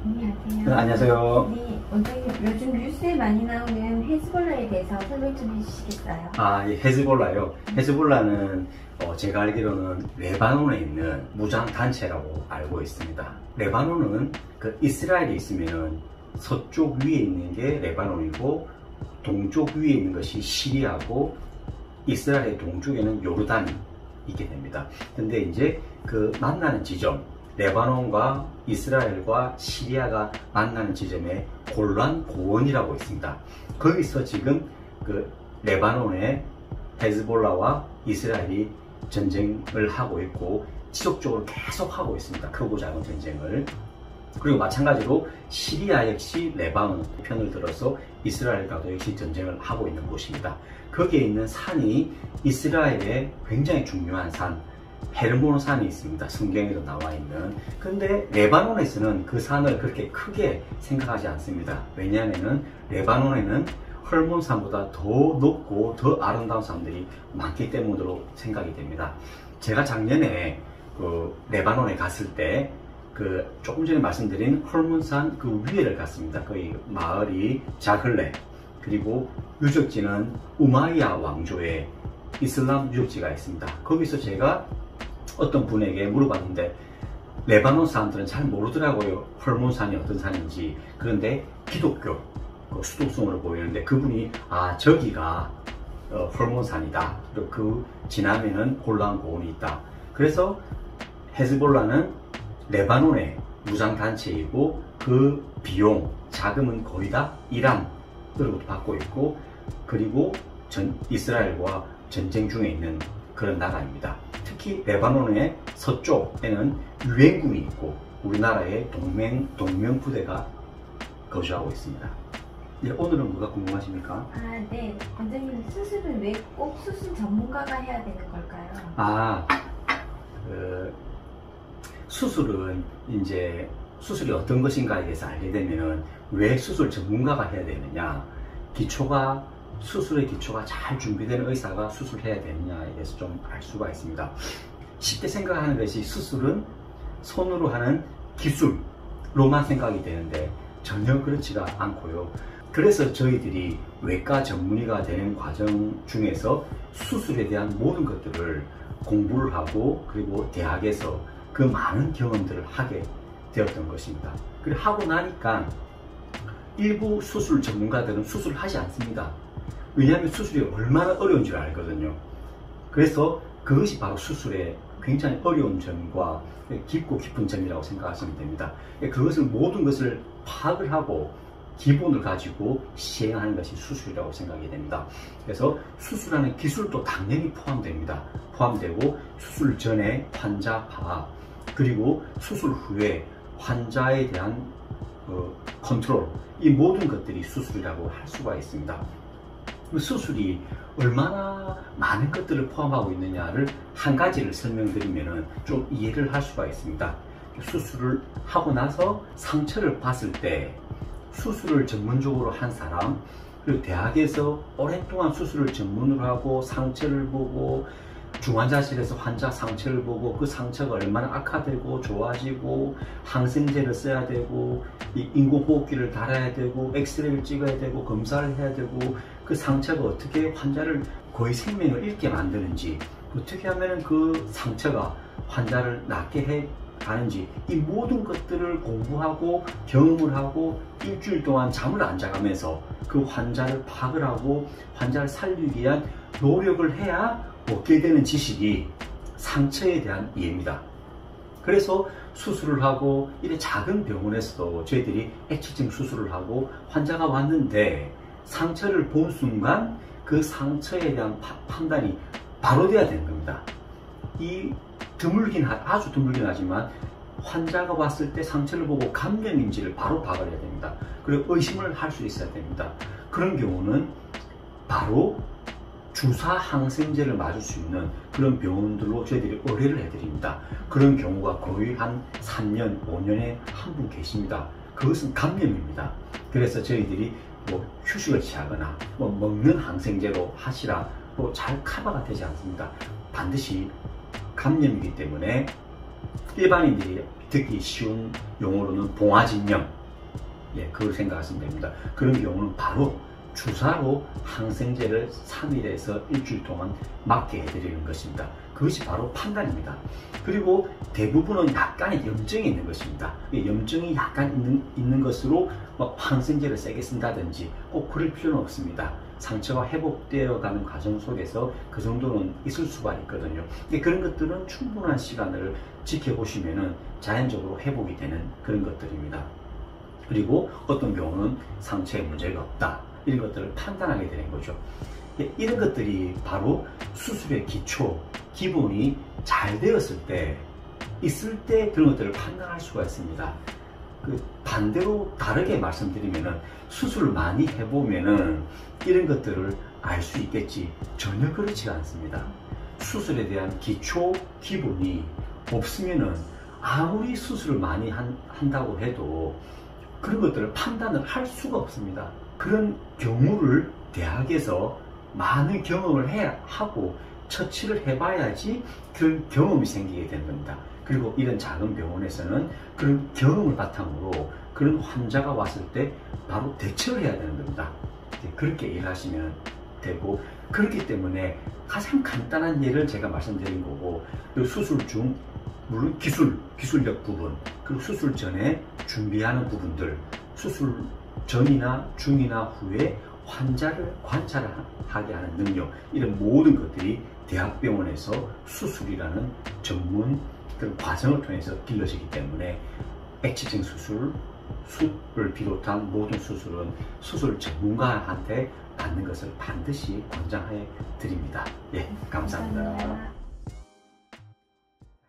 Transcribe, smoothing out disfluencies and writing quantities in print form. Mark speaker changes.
Speaker 1: 안녕하세요.
Speaker 2: 네, 안녕하세요.
Speaker 1: 네, 원장님 요즘 뉴스에 많이 나오는 헤즈볼라에 대해서 설명 좀 해주시겠어요?
Speaker 2: 이 헤즈볼라요. 헤즈볼라는 제가 알기로는 레바논에 있는 무장 단체라고 알고 있습니다. 레바논은 그 이스라엘이 있으면은 서쪽 위에 있는 게 레바논이고 동쪽 위에 있는 것이 시리아고 이스라엘의 동쪽에는 요르단이 있게 됩니다. 근데 이제 그 만나는 지점, 레바논과 이스라엘과 시리아가 만나는 지점에 골란 고원이라고 있습니다. 거기서 지금 그 레바논의 헤즈볼라와 이스라엘이 전쟁을 하고 있고 지속적으로 계속 하고 있습니다. 크고 작은 전쟁을. 그리고 마찬가지로 시리아 역시 레바논 편을 들어서 이스라엘과도 역시 전쟁을 하고 있는 곳입니다. 거기에 있는 산이 이스라엘의 굉장히 중요한 산, 헤르몬 산이 있습니다. 성경에도 나와 있는. 근데 레바논에서는 그 산을 그렇게 크게 생각하지 않습니다. 왜냐하면 레바논에는 헐몬 산보다 더 높고 더 아름다운 산들이 많기 때문으로 생각이 됩니다. 제가 작년에 그 레바논에 갔을 때 그 조금 전에 말씀드린 헐몬산 그 위에를 갔습니다. 거기 마을이 자글레, 그리고 유적지는 우마이야 왕조의 이슬람 유적지가 있습니다. 거기서 제가 어떤 분에게 물어봤는데 레바논 사람들은 잘 모르더라고요. 헐몬산이 어떤 산인지. 그런데 기독교 그 수도성으로 보이는데 그분이 저기가 헐몬산이다. 그리고 그 지나면은 골란 고원이 있다. 그래서 헤즈볼라는 레바논의 무장단체이고 그 비용, 자금은 거의 다 이란으로부터 받고 있고, 그리고 이스라엘과 전쟁 중에 있는 그런 나라입니다. 특히 레바논의 서쪽에는 유엔군이 있고 우리나라의 동명부대가 거주하고 있습니다. 네, 오늘은 뭐가 궁금하십니까?
Speaker 1: 네. 원장님, 수술은 왜 꼭 수술 전문가가 해야 되는 걸까요?
Speaker 2: 수술은 이제 수술이 어떤 것인가에 대해서 알게 되면 왜 수술 전문가가 해야 되느냐, 수술의 기초가 잘 준비된 의사가 수술해야 되느냐에 대해서 좀 알 수가 있습니다. 쉽게 생각하는 것이 수술은 손으로 하는 기술로만 생각이 되는데 전혀 그렇지가 않고요. 그래서 저희들이 외과 전문의가 되는 과정 중에서 수술에 대한 모든 것들을 공부를 하고, 그리고 대학에서 그 많은 경험들을 하게 되었던 것입니다. 그리고 하고 나니까 일부 수술 전문가들은 수술을 하지 않습니다. 왜냐하면 수술이 얼마나 어려운 줄 알거든요. 그래서 그것이 바로 수술의 굉장히 어려운 점과 깊고 깊은 점이라고 생각하시면 됩니다. 그것을 모든 것을 파악을 하고 기본을 가지고 시행하는 것이 수술이라고 생각이 됩니다. 그래서 수술하는 기술도 당연히 포함되고 수술 전에 환자 파악, 그리고 수술 후에 환자에 대한 컨트롤, 이 모든 것들이 수술이라고 할 수가 있습니다. 수술이 얼마나 많은 것들을 포함하고 있느냐를 한 가지를 설명드리면 좀 이해를 할 수가 있습니다. 수술을 하고 나서 상처를 봤을 때 수술을 전문적으로 한 사람, 그리고 대학에서 오랫동안 수술을 전문으로 하고 상처를 보고 중환자실에서 환자 상처를 보고 그 상처가 얼마나 악화되고 좋아지고 항생제를 써야 되고 인공호흡기를 달아야 되고 엑스레이를 찍어야 되고 검사를 해야 되고 그 상처가 어떻게 환자를 거의 생명을 잃게 만드는지, 어떻게 하면 그 상처가 환자를 낫게 해 가는지, 이 모든 것들을 공부하고 경험을 하고 일주일 동안 잠을 안 자가면서 그 환자를 파악을 하고 환자를 살리기 위한 노력을 해야 얻게 되는 지식이 상처에 대한 이해입니다. 그래서 수술을 하고 이런 작은 병원에서도 저희들이 액체증 수술을 하고 환자가 왔는데 상처를 본 순간 그 상처에 대한 판단이 바로 돼야 되는 겁니다. 아주 드물긴 하지만 환자가 왔을 때 상처를 보고 감염인지를 바로 파악을 해야 됩니다. 그리고 의심을 할 수 있어야 됩니다. 그런 경우는 바로 주사 항생제를 맞을 수 있는 그런 병원들로 저희들이 의뢰를 해드립니다. 그런 경우가 거의 한 3년, 5년에 한 분 계십니다. 그것은 감염입니다. 그래서 저희들이 휴식을 취하거나 먹는 항생제로 하시라고 잘 커버가 되지 않습니다. 반드시 감염이기 때문에 일반인들이 듣기 쉬운 용어로는 봉화진염, 예, 그걸 생각하시면 됩니다. 그런 경우는 바로 주사로 항생제를 3일에서 일주일 동안 맞게 해드리는 것입니다. 그것이 바로 판단입니다. 그리고 대부분은 약간의 염증이 있는 것입니다. 염증이 약간 있는 것으로 항생제를 세게 쓴다든지 꼭 그럴 필요는 없습니다. 상처가 회복되어 가는 과정 속에서 그 정도는 있을 수가 있거든요. 그런 것들은 충분한 시간을 지켜보시면은 자연적으로 회복이 되는 그런 것들입니다. 그리고 어떤 경우는 상처에 문제가 없다, 이런 것들을 판단하게 되는 거죠. 이런 것들이 바로 수술의 기초, 기본이 잘 되었을 때, 있을 때 그런 것들을 판단할 수가 있습니다. 반대로 다르게 말씀드리면은 수술을 많이 해보면은 이런 것들을 알 수 있겠지, 전혀 그렇지 않습니다. 수술에 대한 기초, 기본이 없으면은 아무리 수술을 많이 한다고 해도 그런 것들을 판단을 할 수가 없습니다. 그런 경우를 대학에서 많은 경험을 하고 처치를 해봐야지 그런 경험이 생기게 되는 겁니다. 그리고 이런 작은 병원에서는 그런 경험을 바탕으로 그런 환자가 왔을 때 바로 대처를 해야 되는 겁니다. 그렇게 일하시면 되고, 그렇기 때문에 가장 간단한 예를 제가 말씀드린 거고, 수술 중 물론 기술력 부분, 그리고 수술 전에 준비하는 부분들, 수술 전이나 중이나 후에 환자를 관찰하게 하는 능력, 이런 모든 것들이 대학병원에서 수술이라는 전문 그런 과정을 통해서 길러지기 때문에 액치증 수술, 術을 비롯한 모든 수술은 수술 전문가한테 받는 것을 반드시 권장해 드립니다. 예, 감사합니다.